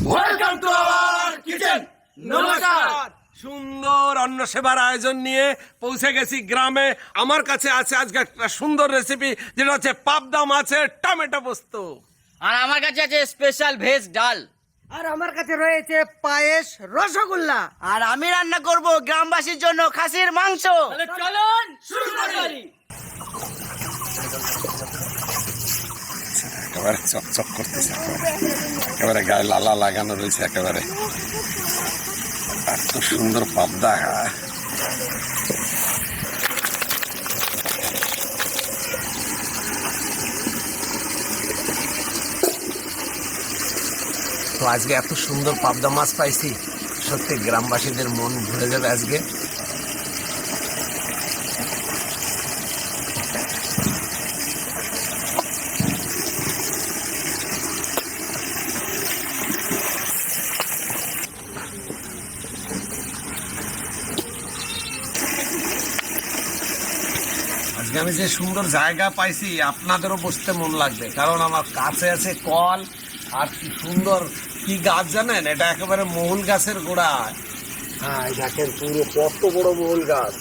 Welcome to our kitchen. নমস্কার। সুন্দর অন্ন সেবার আয়োজন নিয়ে পৌঁছে গেছি গ্রামে। আমার কাছে আছে আজকে একটা সুন্দর রেসিপি, যেটা হচ্ছে পাবদা মাছের টমেটো পোস্ত। আর আমার কাছে আছে স্পেশাল ভেজ ডাল। আর আমার কাছে রয়েছে পায়েস, রসগোল্লা। আর আমি রান্না করব গ্রামবাসীর জন্য খাসির মাংস। চলুন শুরু করি। একেবারে চকচক করতেছে, একেবারে গায়ে লালা লাগানো রয়েছে, একেবারে এত সুন্দর পাবদা। তো আজকে এত সুন্দর পাবদা মাছ পাইছি, সত্যি গ্রামবাসীদের মন ভরে যাবে আজকে। আজকে আমি যে সুন্দর জায়গা পাইছি, আপনাদেরও বসতে মন লাগবে, কারণ আমার কাছে আছে কল। আর কি সুন্দর কি গাছ জানেন, এটা একেবারে মহুল গাছের গোড়া। হ্যাঁ দেখেন পুরো কত বড় মহুল গাছ।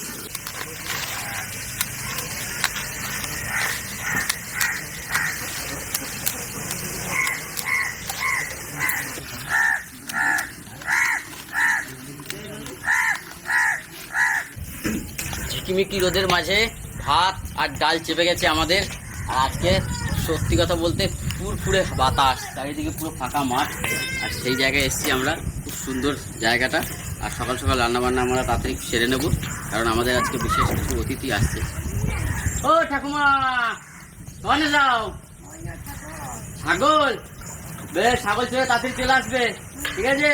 ঝিকিমিকি রোদের মাঝে ভাত আর ডাল চেপে গেছে আমাদের। আর আজকে সত্যি কথা বলতে ফুরফুরে বাতাস, চারিদিকে পুরো ফাঁকা মাঠ। আর সেই জায়গায় এসেছি আমরা, খুব সুন্দর জায়গাটা। আর সকাল সকাল রান্নাবান্না আমরা তাড়াতাড়ি সেরে নেব, কারণ আমাদের আজকে বিশেষ কিছু অতিথি আসছে। ও ঠাকুমা, কনে যাও? ছাগল, বেশ ছাগল ছেড়ে তাড়াতাড়ি চলে আসবে, ঠিক আছে?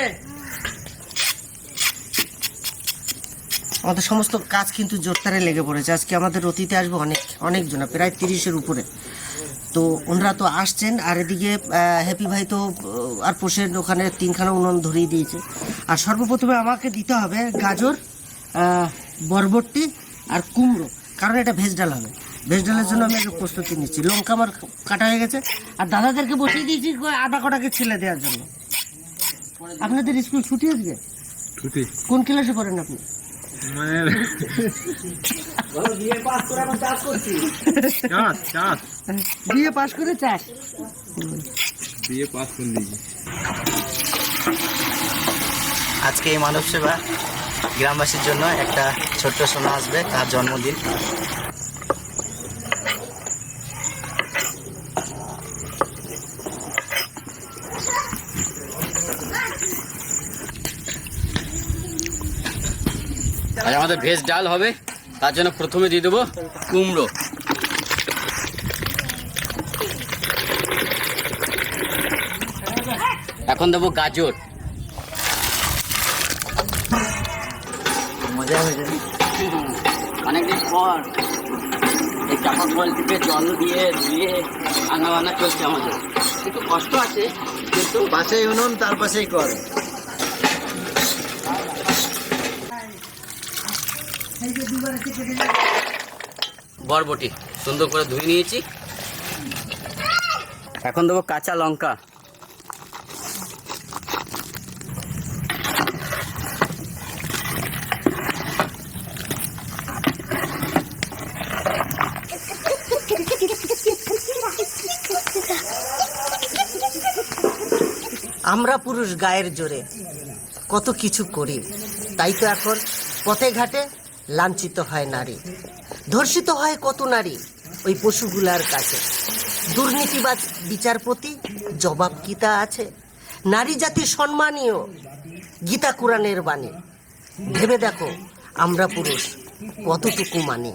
আমাদের সমস্ত কাজ কিন্তু জোরদারে লেগে পড়েছে। আজকে আমাদের অতিথি আসবে অনেকজন, প্রায় 30-এর উপরে। তো ওনারা তো আসছেন। আর এদিকে হ্যাপি ভাই তো আর পোষের ওখানে 3খানা উনুন ধরিয়ে দিয়েছে। আর সর্বপ্রথমে আমাকে দিতে হবে গাজর, বরবটি আর কুমড়ো, কারণ এটা ভেজ ডাল হবে। ভেজ ডালের জন্য আমি একটু প্রস্তুতি নিচ্ছি। লঙ্কা আমার কাটা হয়ে গেছে। আর দাদাদেরকে বসিয়ে দিয়েছি আদা কটাকে ছেলে দেওয়ার জন্য। আপনাদের স্কুল ছুটি আজকে? ছুটি। কোন ক্লাসে পড়েন আপনি? বিয়ে পাস করে আমি চাষ করছি। বিয়ে পাস করে চাষ। বিয়ে পাস করে নিয়েছি। আজকে এই মানব সেবা গ্রামবাসীর জন্য একটা ছোট্ট সোনা আসবে, তার জন্মদিন। আজ আমাদের ভেজ ডাল হবে, তার জন্য প্রথমে দিয়ে দেবো কুমড়ো। এখন দেবো গাজর। মজা হয়ে যাবে। অনেকদিন পর এই চাপা কল থেকে জল দিয়ে ধুয়ে রান্না বান্না চলছে আমাদের। একটু কষ্ট আছে, কিন্তু পাশেই উনুন, তার পাশেই কল। বরবটি সুন্দর করে ধুয়ে নিয়েছি। এখন দেবো কাঁচা লঙ্কা। আমরা পুরুষ গায়ের জোরে কত কিছু করি, তাই তো এখন পথে ঘাটে লাঞ্ছিত হয় নারী, ধর্ষিত হয় কত নারী ওই পশুগুলার কাছে। দুর্নীতিবাজ বিচারপতি জবাব কি তা আছে? নারী জাতি সম্মানীয়, গীতা কোরআনের বাণী। ভেবে দেখো আমরা পুরুষ কতটুকু মানি,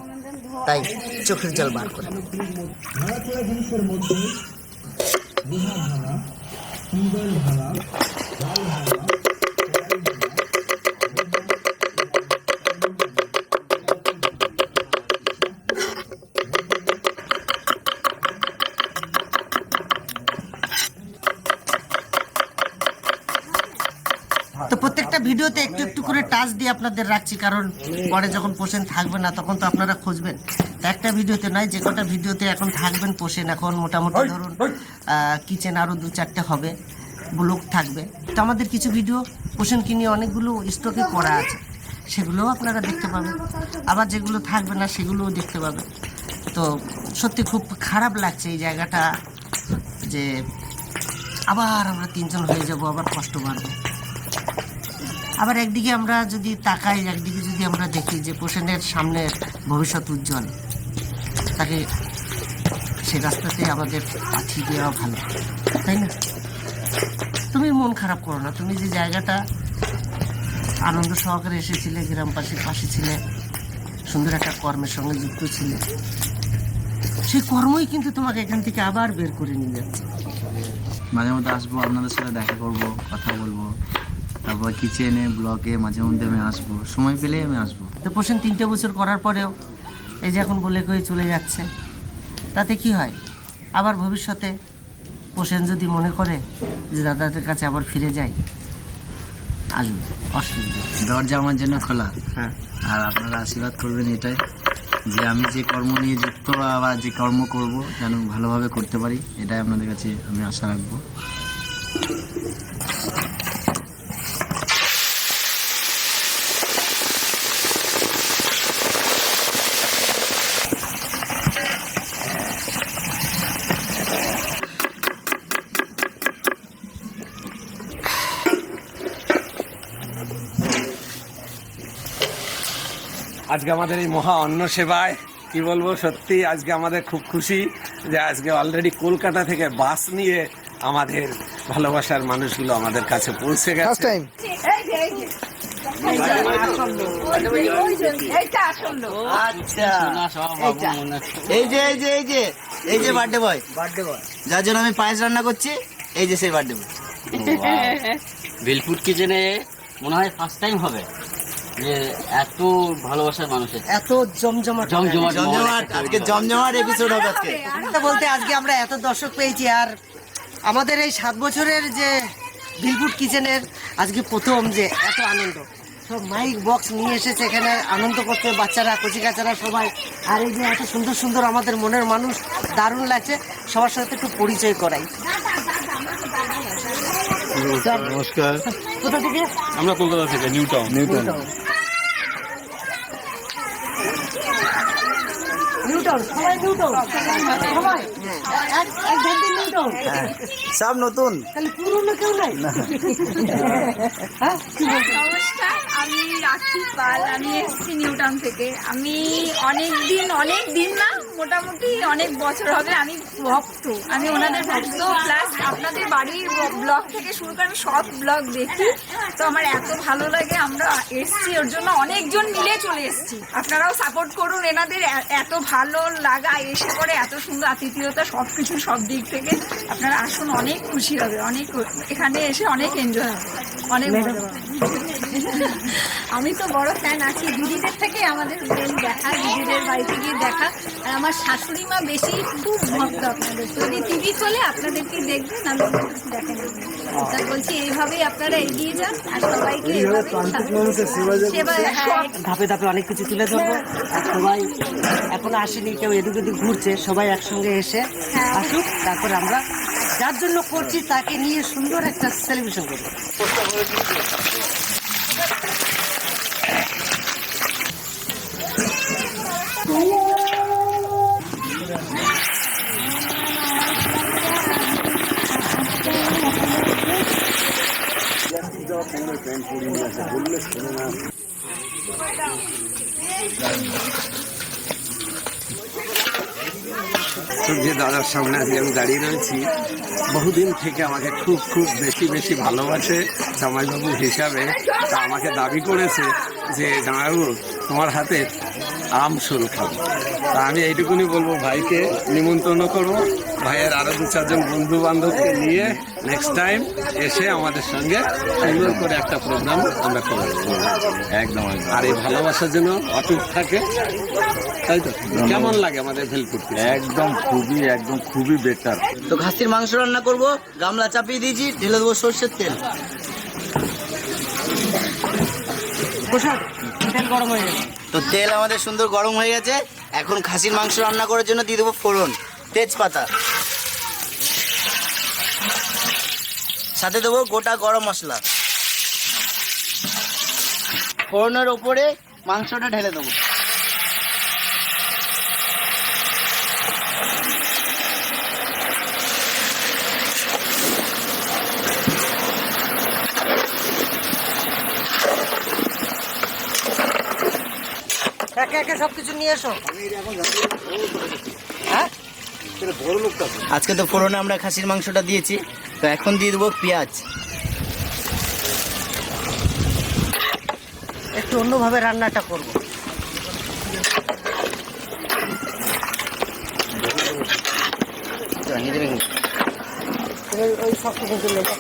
তাই চোখের জল বার করে। তো প্রত্যেকটা ভিডিওতে একটু একটু করে টাচ দিয়ে আপনাদের রাখছি, কারণ পরে যখন পোষেন থাকবে না তখন তো আপনারা খুঁজবেন। একটা ভিডিওতে নয়, যে কটা ভিডিওতে এখন থাকবেন পোষেন, এখন মোটামুটি ধরুন কিচেন আরো 2-4টে হবে। ব্লগ থাকবে। তো আমাদের কিছু ভিডিও পোষণকে নিয়ে অনেকগুলো স্টকে করা আছে, সেগুলোও আপনারা দেখতে পাবেন। আবার যেগুলো থাকবে না সেগুলোও দেখতে পাবেন। তো সত্যি খুব খারাপ লাগছে এই জায়গাটা, যে আবার আমরা 3 জন হয়ে যাব, আবার কষ্ট বাড়বে। আবার একদিকে আমরা যদি তাকাই, একদিকে যদি আমরা দেখি যে পোষণের সামনের ভবিষ্যৎ উজ্জ্বল, তাকে সে রাস্তাতে আমাদের পাঠিয়ে দেওয়া ভালো, তাই না? তুমি মন খারাপ করো না, তুমি যে জায়গাটা আনন্দ সহকারে এসেছিলে, গ্রামবাসীর পাশে ছিলে, সুন্দর একটা কর্মের সঙ্গে যুক্ত ছিলে, সেই কর্মই কিন্তু তোমাকে এখান থেকে আবার বের করে নিয়ে যাচ্ছে। মাঝে মধ্যে আসবো, আপনাদের সাথে দেখা করব, কথা বলবো, তারপর কিচেনে ব্লগে মাঝে মধ্যে আমি আসবো, সময় পেলেই আমি আসবো। তো পোষণ 3টে বছর করার পরেও এই যে এখন বলে কয়ে চলে যাচ্ছে, তাতে কি হয়? আবার ভবিষ্যতে পোষণ যদি মনে করে যে দাদাদের কাছে আবার ফিরে যাই, আসবে, অসুবিধা নেই। দরজা আমার জন্য খোলা। হ্যাঁ, আর আপনারা আশীর্বাদ করবেন এটাই, যে আমি যে কর্ম নিয়ে যুক্ত বা যে কর্ম করব যেন ভালোভাবে করতে পারি, এটাই আপনাদের কাছে আমি আশা রাখবো। আজকে আমাদের এই মহা অন্ন সেবায় কি বলবো, সত্যি আজকে আমাদের খুব খুশি যে আজকে অলরেডি কলকাতা থেকে বাস নিয়ে আমাদের ভালোবাসার মানুষগুলো আমাদের কাছে পৌঁছে গেছে। আচ্ছা, সোনা সব বাবু মনে আছে। এই যে বার্থডে বয়, যার জন্য আমি পায়েস রান্না করছি, এই যে সেই বার্থডে বয়। ভেলপুর কিচেনে মনে হয় ফার্স্ট টাইম হবে যে এত ভালোবাসার মানুষের এত জমজমাট জমজমাট, আজকে জমজমাট এপিসোড হবে আজকে। কথা বলতে আজকে আমরা এত দর্শক পেয়েছি, আর আমাদের এই 7 বছরের যে ভেলপুর কিচেনের আজকে প্রথম যে এত আনন্দ, সব মাইক বক্স নিয়ে এসেছে এখানে আনন্দ করতে, বাচ্চারা, কচিকাচারা সবাই। আর এই যে এত সুন্দর সুন্দর আমাদের মনের মানুষ, দারুণ লাগছে। সবার সাথে একটু পরিচয় করাই। নমস্কার, কোথা থেকে? আমরা কলকাতা থেকে নিউ টাউন। নিউটন, সবাই নিউটন, সবাই এক ঘন্টা নিউটন। সব নতুন। তাহলে পুরনো কেউ নাই? হ্যাঁ, কি বলছো? নমস্কার, আমি রাখি পাল। আমি এসেছি নিউটাউন থেকে। আমি অনেক দিন না, মোটামুটি অনেক বছর হবে আমি ভক্ত। আমি ওনাদের ভক্ত, প্লাস আপনাদের বাড়ির ব্লগ থেকে শুরু করে আমি সব ব্লগ দেখি। তো আমার এত ভালো লাগে, আমরা এসছি ওর জন্য অনেকজন মিলে চলে এসছি। আপনারাও সাপোর্ট করুন এনাদের। এত ভালো লাগা, এসে পরে এত সুন্দর আতিথেয়তা, সব কিছু সব দিক থেকে আপনারা আসুন, অনেক খুশি হবে, অনেক এখানে এসে অনেক এনজয় হবে, অনেক মজা হবে। আমি তো বড় ফ্যান আছি, দিদিদের থেকে আমাদের দেখা, দিদিদের বাড়িতে গিয়ে দেখা। আর আমার শাশুড়ি মা বেশি খুব ভক্ত আপনাদের। যদি টিভি চলে আপনাদেরকে দেখবেন, আমি দেখেন। তা বলছি এইভাবেই আপনারা এগিয়ে যান, আর সবাইকে সেবা। হ্যাঁ, ধাপে ধাপে অনেক কিছু তুলে ধরবো। আর সবাই এখনো আসেনি, কেউ এদিক ওদিক ঘুরছে, সবাই একসঙ্গে এসে আসুক, তারপরে আমরা যার জন্য করছি তাকে নিয়ে সুন্দর একটা সেলিব্রেশন করবো। যে দাদার সামনে আজকে আমি দাঁড়িয়ে রয়েছি, বহুদিন থেকে আমাকে খুব খুব বেশি ভালোবাসে জামাইবাবু হিসাবে। তা আমাকে দাবি করেছে যে জামাইবাবু তোমার হাতে আম শুরু খাবো। তা আমি এইটুকুনি বলবো, ভাইকে নিমন্ত্রণ করবো, ভাইয়ের আরো 2-4 জন বন্ধু বান্ধবকে নিয়ে নেক্সট টাইম এসে আমাদের সঙ্গে সুন্দর করে একটা প্রোগ্রাম আমরা করবো। একদম। আর এই ভালোবাসার জন্য অটুট থাকে, তাই তো? কেমন লাগে আমাদের ভেলপুর? একদম খুবই বেটার। তো খাসির মাংস রান্না করব, গামলা চাপিয়ে দিয়েছি, ঢেলে দেবো সর্ষের তেল। তেল গরম হয়ে গেছে। তো তেল আমাদের সুন্দর গরম হয়ে গেছে। এখন খাসির মাংস রান্না করার জন্য দিয়ে দেবো ফোড়ন, তেজপাতা, সাথে দেবো গোটা গরম মশলা। ফোড়নের ওপরে মাংসটা ঢেলে দেবো। একে একে সবকিছু নিয়ে এসো। হ্যাঁ, আজকে তো ফোড়নে আমরা খাসির মাংসটা দিয়েছি, তো এখন দিয়ে দেবো পেঁয়াজ। একটু অন্যভাবে রান্নাটা করব। ওই শক্ত কিন্তু নেবো।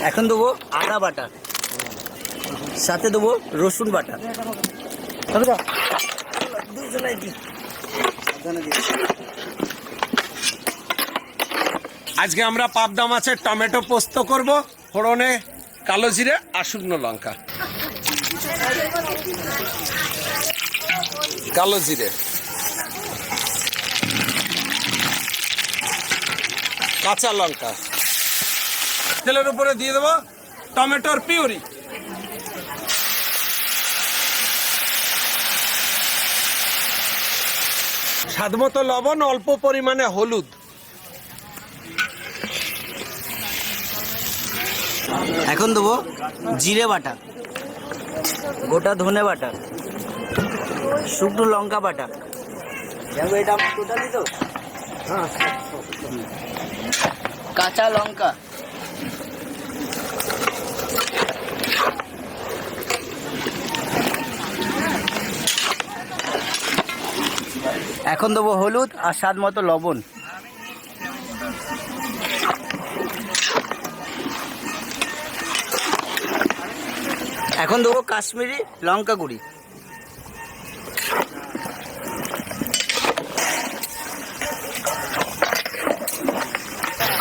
এখন দেবো আদা বাটা, সাথে দেবো রসুন বাটা। আজকে আমরা পাবদা মাছের টমেটো পোস্ত করব, ফোড়নে কালো জিরে আর শুকনো লঙ্কা, কালো জিরে, কাঁচা লঙ্কা, তেলের উপরে দিয়ে দেবো টমেটোর পিউরি, স্বাদমতো লবণ, অল্প পরিমাণে হলুদ, এখন দেবো জিরে বাটা, গোটা ধনে বাটা, শুকনো লঙ্কা বাটা, এটা টোটালি তো কাঁচা লঙ্কা, এখন দেবো হলুদ আর স্বাদ মতো লবণ। এখন দেবো কাশ্মীরি লঙ্কা গুঁড়ি।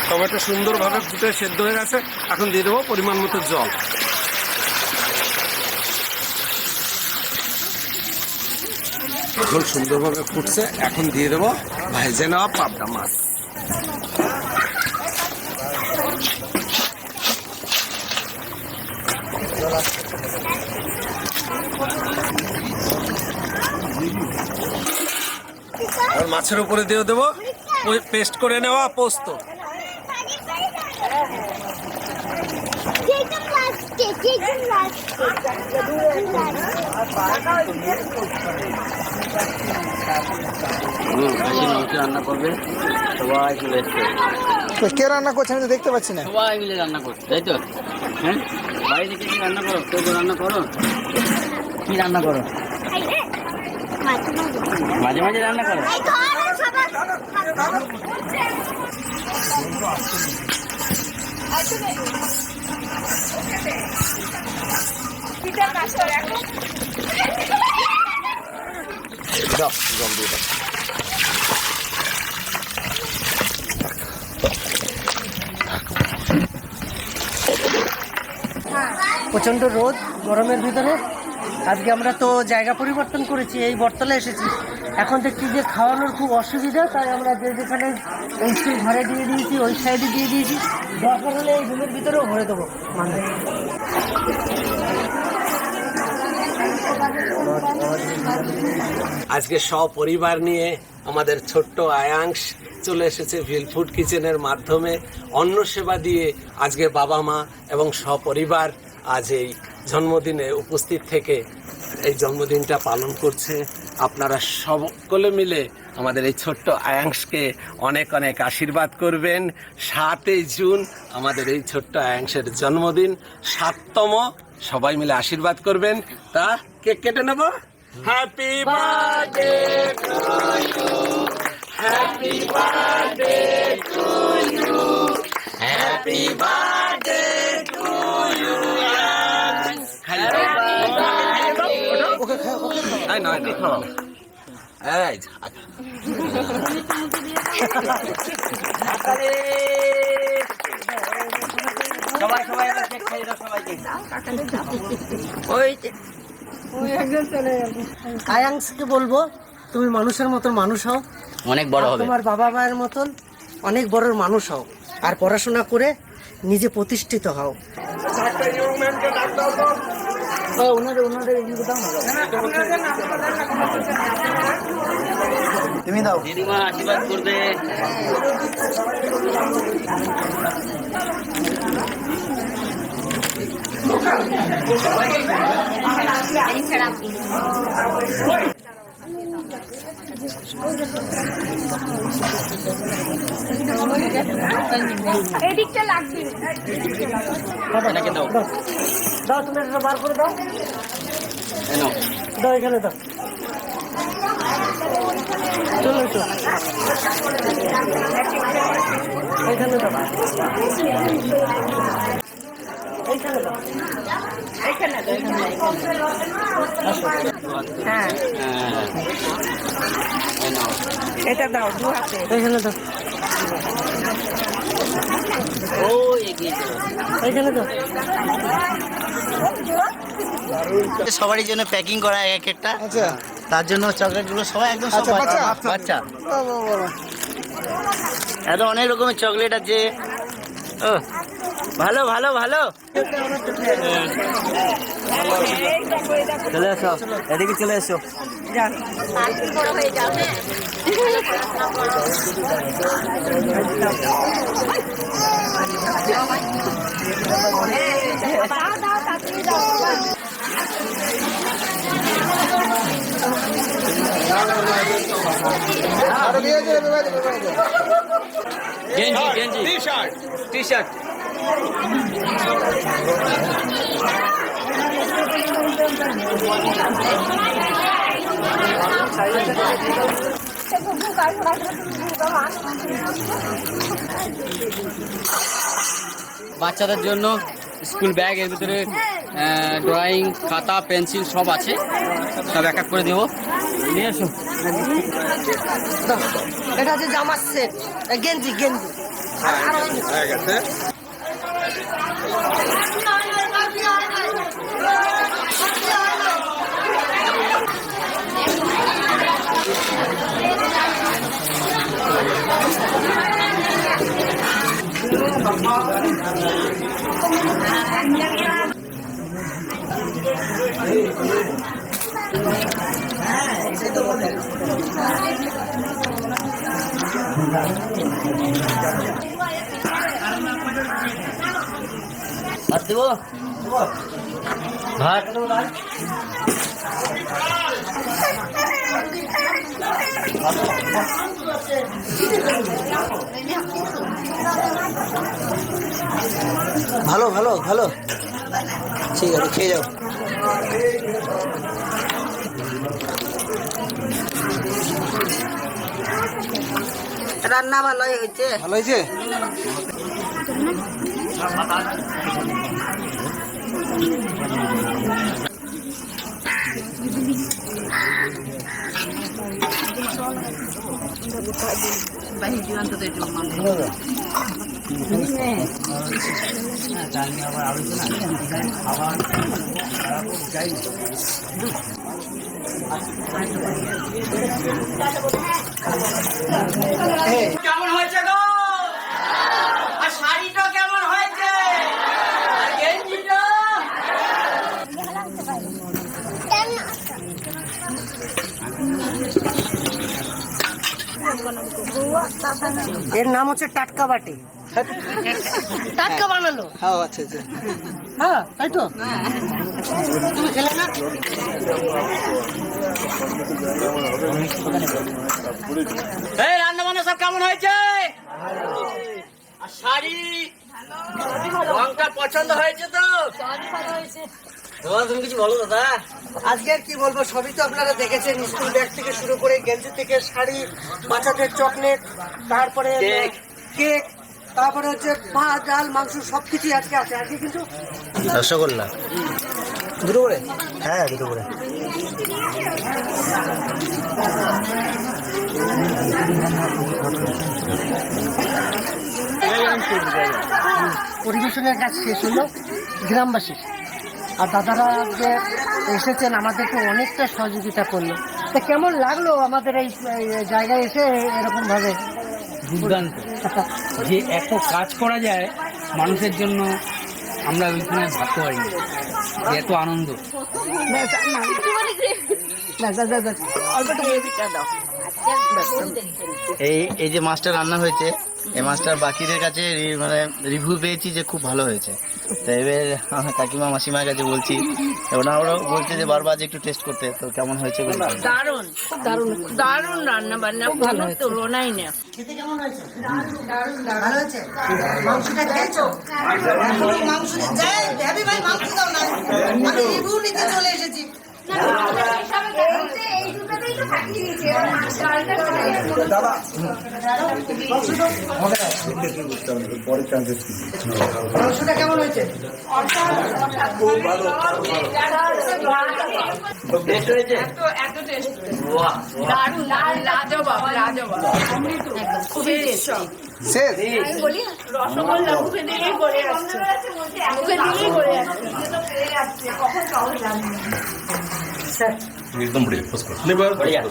টমেটো সুন্দরভাবে ফুটে সেদ্ধ হয়ে গেছে, এখন দিয়ে দেবো পরিমাণ মতো জল। এখন সুন্দরভাবে ফুটছে, এখন দিয়ে দেবো ভেজে নেওয়া পাবদা মাছ। আর মাছের উপরে দিয়ে দেবো ওই পেস্ট করে নেওয়া পোস্ত। রান্না করবে সবাই চলে এসছে। কে রান্না করছে আমি তো দেখতে পাচ্ছি না। সবাই মিলে রান্না করছে, তাই তো? হ্যাঁ, বাইরে থেকে কি রান্না করো? কেউ তো রান্না করো? কি রান্না করো? মাঝে মাঝে রান্না করো? দাও, জল দিয়ে দাও। প্রচণ্ড রোদ গরমের ভিতরে আজকে আমরা তো জায়গা পরিবর্তন করেছি, এই বটতলে এসেছি। এখন দেখছি যে খাওয়ানোর খুব অসুবিধা, তাই আমরা যেখানে এই ঘরে দিয়ে দিয়েছি, ওই সাইডে দিয়ে দিয়েছি। দরকার হলে এই রুমের ভিতরেও ভরে দেবো। আজকে সপরিবার নিয়ে আমাদের ছোট্ট আয়াংশ চলে এসেছে ভিল ফুড কিচেনের মাধ্যমে অন্ন সেবা দিয়ে। আজকে বাবা মা এবং সপরিবার আজ এই জন্মদিনে উপস্থিত থেকে এই জন্মদিনটা পালন করছে। আপনারা সকলে মিলে আমাদের এই ছোট্ট আয়াংশকে অনেক অনেক আশীর্বাদ করবেন। 7 জুন আমাদের এই ছোট্ট আয়াংশের জন্মদিন, 7তম। সবাই মিলে আশীর্বাদ করবেন। তা কেক কেটে নেব। Happy birthday to you, happy birthday to you, happy birthday to you. সবাই সবাই এবার কেক খাইয়ে দাও সবাইকে। আয়াংশকে বলবো, তুমি মানুষের মতন মানুষ হও, অনেক বড় হবে। তোমার বাবা মায়ের মতন অনেক বড় মানুষ হও আর পড়াশোনা করে নিজে প্রতিষ্ঠিত হও। তুমি দাও। দিদিমা আশীর্বাদ করবে। এদিকটা লাগবে। এটাকে দাও। দাও, তুমি এটা বার করে দাও, এই নাও। দাও এখানে দাও। চলো এসো, এখানে দাও, এইখানে দাও। হ্যাঁ, হ্যাঁ। এই নাও। এটা দাও, দু হাতে। এইখানে দাও, ও এগিয়ে চলো। এইখানে দাও। সবারই জন্য প্যাকিং করা এক একটা। আচ্ছা তার জন্য চকলেটগুলো সবাই একদম সব আচ্ছা, বাচ্চা বাচ্চা? বাচ্চা। এত অনেক রকমের চকলেট আছে। ও ভালো ভালো ভালো। চলে এসো, এদিকে চলে এসো। বড় হয়ে যাও। দাও দাও, তাড়াতাড়ি দাও। গেঞ্জি গেঞ্জি টি শার্ট বাচ্চাদের জন্য স্কুল ব্যাগ, এর ভিতরে ড্রয়িং খাতা পেন্সিল সব আছে, সব এক এক করে দেবো। নিয়ে এসো। এটা হচ্ছে জামার সেট, গেঞ্জি গেঞ্জি। হয়ে গেছে। ভাত দেবো, ভাত। ভালো ভালো ভালো, ঠিক আছে খেয়ে যাও। রান্না ভালোই হয়েছে। ভালো হয়েছে। কেমন হয়েছে গো? আর শাড়িটা কেমন হয়েছে? আর গেঞ্জিটা? এর নাম হচ্ছে টাটকা বাটি। টাটকা বানালো। হ্যাঁ আচ্ছা আচ্ছা। হ্যাঁ তাই তো। তুমি খেলে না? এই রান্না বান্না সব কেমন হয়েছে? আর শাড়ি রংটা পছন্দ হয়েছে তো? তুমি কিছু বলো দাদা। আজকে আর কি বলবো, সবই তো আপনারা দেখেছেন। স্কুল ব্যাগ থেকে শুরু করে গেঞ্জি থেকে শাড়ি, বাচ্চাদের চকলেট, তারপরে কেক। কেক, তারপরে হচ্ছে ভাত ডাল মাংস সবকিছুই আজকে আছে। আজকে কিন্তু রসগোল্লা দুটো করে। হ্যাঁ দুটো করে। পরিবেশনের কাজ শেষ হলো গ্রামবাসী, আর দাদারা যে এসেছেন আমাদেরকে অনেকটা সহযোগিতা করলো। তা কেমন লাগলো আমাদের এই জায়গায় এসে এরকম ভাবে? দুর্দান্ত। যে এত কাজ করা যায় মানুষের জন্য, আমরা ওইখানে ভাবতে পারিনি যে এত আনন্দ। এই যে মাছটা রান্না হয়েছে, এই মাছটার বাকিদের কাছে মানে রিভিউ পেয়েছি যে খুব ভালো হয়েছে। তো এবার আমার কাকিমা মাসিমার কাছে বলছি, ওনারাও বলছে যে বারবার যে একটু টেস্ট করতে, তো কেমন হয়েছে বলতে। দারুণ দারুণ দারুণ রান্না বান্না, কোনো তুলনাই না। খেতে কেমন হয়েছে? ভালো হয়েছে? মাংসটা খেয়েছো? মাংস যাই ভাবি ভাই, মাংস দাও না, আমি রিভিউ নিতে চলে এসেছি। মাংসটা কেমন হয়েছে? দারুণ, লাজবাব, লাজবাব। খুবই টেস্টি। আমি বলি রসগোল্লা মুখে দিলেই গলে আসছে, মুখে দিলেই গলে আসছে। কখন চাউল লাগবে? एकदम बढ़िया फर्स्ट क्लास। बढ़िया।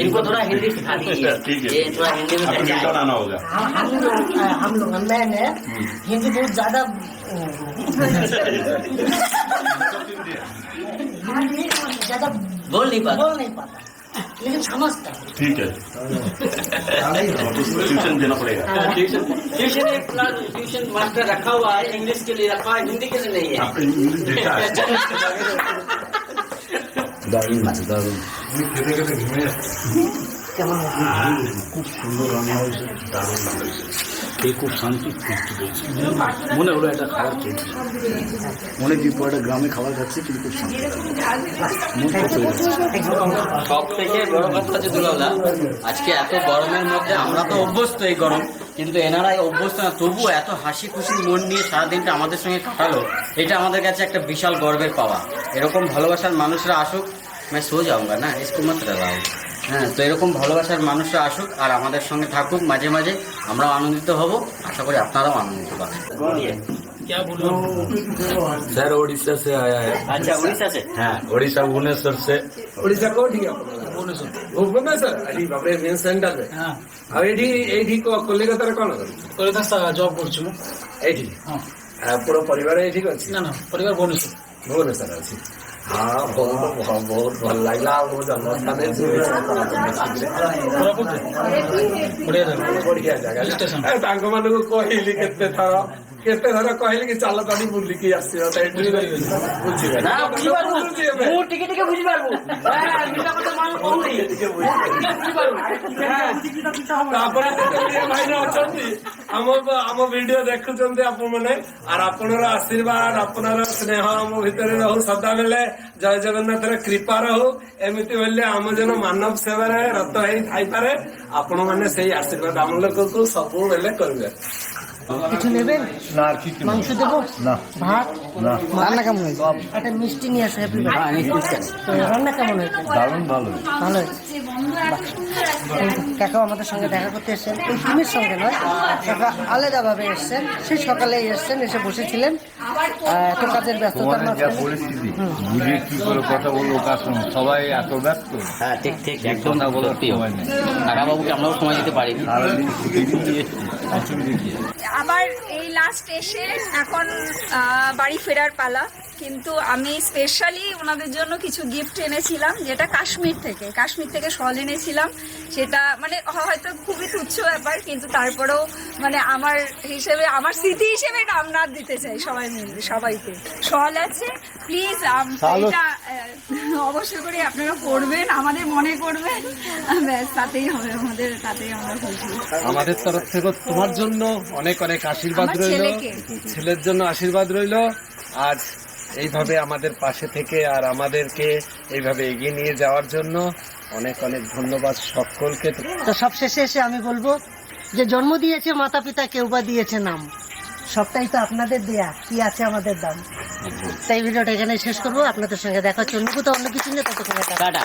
इनको थोड़ा हिंदी सिखा दीजिए, ये थोड़ा हिंदी में हिंदी आना होगा। हम लोग मैंने हिंदी बहुत ज्यादा ज्यादा बोल नहीं पाता। लेकिन समझता हूँ। ठीक है ट्यूशन देना पड़ेगा। ट्यूशन ट्यूशन मास्टर रखा हुआ है, इंग्लिश के लिए रखा है, हिंदी के लिए नहीं है। आपको इंग्लिश देता है। দারুণ আছে, দারুণ। খেতে খেতে ঘুমিয়ে যাচ্ছে। খুব সুন্দর রান্না হয়েছে, দারুণ রান্না হয়েছে। এই খুব শান্তি তৃপ্তি পেয়েছি, মনে হলো একটা খাবার খেয়েছি। অনেকদিন পর একটা গ্রামে খাবার খাচ্ছি, কিন্তু খুব শান্তি। সব থেকে বড় কথা হচ্ছে দুলাউদা, আজকে এত গরমের মধ্যে আমরা তো অভ্যস্ত এই গরম, কিন্তু এনারাই অভ্যস্ত না, তবুও এত হাসি খুশি মন নিয়ে সারাদিনটা আমাদের সঙ্গে কাটালো, এটা আমাদের কাছে একটা বিশাল গর্বের পাওয়া। এরকম ভালোবাসার মানুষরা আসুক, मैं सो जाऊंगा ना, इसको मत लगाओ। হ্যাঁ, তো এরকম ভালোবাসার মানুষরা আসুক আর আমাদের সঙ্গে থাকুক, মাঝে মাঝে আমরাও আনন্দিত হব, আশা করি আপনারাও আনন্দিত পাবেন। सर उड़ीसा से आया है। আচ্ছা, উড়িষ্যা से? हाँ, उड़ीसा भुवनेश्वर से। ଓଡ଼ିଶା କୋଉଠି? ଭୁବନେଶ୍ୱର। ଏଠି ବାପରେ ମେନ୍ ସେଣ୍ଟରରେ। ଆଉ ଏଇଠି କଲିକତାରେ କଣ କରୁଛ? কলকাতা জব করছি ମୁଁ। ଏଇଠି ପୁର ପରିବାର ଏଇଠି ଅଛି? না ନା, ପରିବାର ଭୁବନେଶ୍ୱର। ଭୁବନେଶ୍ୱର ଅଛି। ହଁ, ବହୁତ ଭଲ ଲାଗିଲା। ଆଉ ମୋ ଜନ୍ମସ୍ଥାନରେ ବଢିଆ ଜାଗା। ତାଙ୍କ ମାନଙ୍କୁ କହିଲି କେତେ ଥର କହିଲି କି ଚାଲ ତାଠି ବୁଲିକି ଆସିବା, ବୁଝିବେ ନା, ବୁଝିପାରିବୁ, ମୁଁ ଟିକେ ଟିକେ ବୁଝିପାରିବୁ। ଆପଣ ଯେତେ ଭାଇନା ଅଛନ୍ତି ଆମ ଭିଡିଓ ଦେଖୁଛନ୍ତି ଆପଣମାନେ, আর ଆପଣର ଆଶୀର୍ବାଦ, ଆପଣର ସ୍ନେହ ଆମ ଭିତରେ ରହୁ ସଦାବେଳେ। ଜୟ ଜଗନ୍ନାଥର କୃପା ରହୁ। ଏମିତି ବୋଲେ ଆମ ଜନ ମାନବ ସେବାରେ ରତ ହେଇ ଥାଇପାରେ। ଆପଣମାନେ ସେଇ ଆଶୀର୍ବାଦ ଆମ ଲୋକକୁ ସବୁବେଳେ କରିବେ। কিছু নেবেন? ना ठीक মাংস দেবো? না। ভাত? না। রান্না কেমন হয়েছে? একটা মিষ্টি নিয়ে আসো। হ্যাপি তো রান্না কেমন হয়েছে? দারুণ ভালো। ভালো হয়েছে। কাকাও আমাদের সঙ্গে দেখা করতে এসেছেন, এই টিমের সঙ্গে নয়, কাকা আলাদাভাবে এসেছেন। সেই সকালেই এসেছেন, এসে বসেছিলেন এত কাজের ব্যস্ততার যা মাঝখানে। পরিস্থিতি বুঝে কি করে কথা বলবো, কাস্টম সবাই এত ব্যস্ত, হ্যাঁ, ঠিক ঠিক, একদম কথা বলার সত্যিও। সময় নেই। কাকাবাবুকে আমরাও সময় দিতে পারিনি। সারাদিন ছুটির দিয়ে এসছি, অসুবিধে কি? আবার এই লাস্ট এসে এখন বাড়ি ফেরার পালা, কিন্তু আমি স্পেশালি ওনাদের জন্য কিছু গিফট এনেছিলাম, যেটা কাশ্মীর থেকে শল এনেছিলাম। সেটা মানে হয়তো খুবই তুচ্ছ ব্যাপার, কিন্তু তারপরেও মানে আমার হিসেবে, আমার স্মৃতি হিসেবে এটা আমরা দিতে চাই সবাই মিলে, সবাইকে। শল আছে, প্লিজ এটা অবশ্যই করে আপনারা পড়বেন, আমাদের মনে করবেন, ব্যাস তাতেই হবে, তাতেই আমরা খুশি। আমাদের তরফ থেকে তোমার জন্য অনেক অনেক আশীর্বাদ আমার রইল, ছেলেকে। ছেলের জন্য আশীর্বাদ রইল। আজ এইভাবে আমাদের পাশে থেকে আর আমাদেরকে এইভাবে এগিয়ে নিয়ে যাওয়ার জন্য অনেক অনেক ধন্যবাদ সকলকে। তো সব শেষে এসে আমি বলবো যে জন্ম দিয়েছে মাতা পিতা, কেউ বা দিয়েছে নাম, সবটাই তো আপনাদের দেয়া, কি আছে আমাদের দাম। তাই ভিডিওটা এখানে শেষ করবো। আপনাদের সঙ্গে দেখা হচ্ছে অন্য কোথাও অন্য কিছু নিয়ে, ততক্ষণে টাটা। টাটা।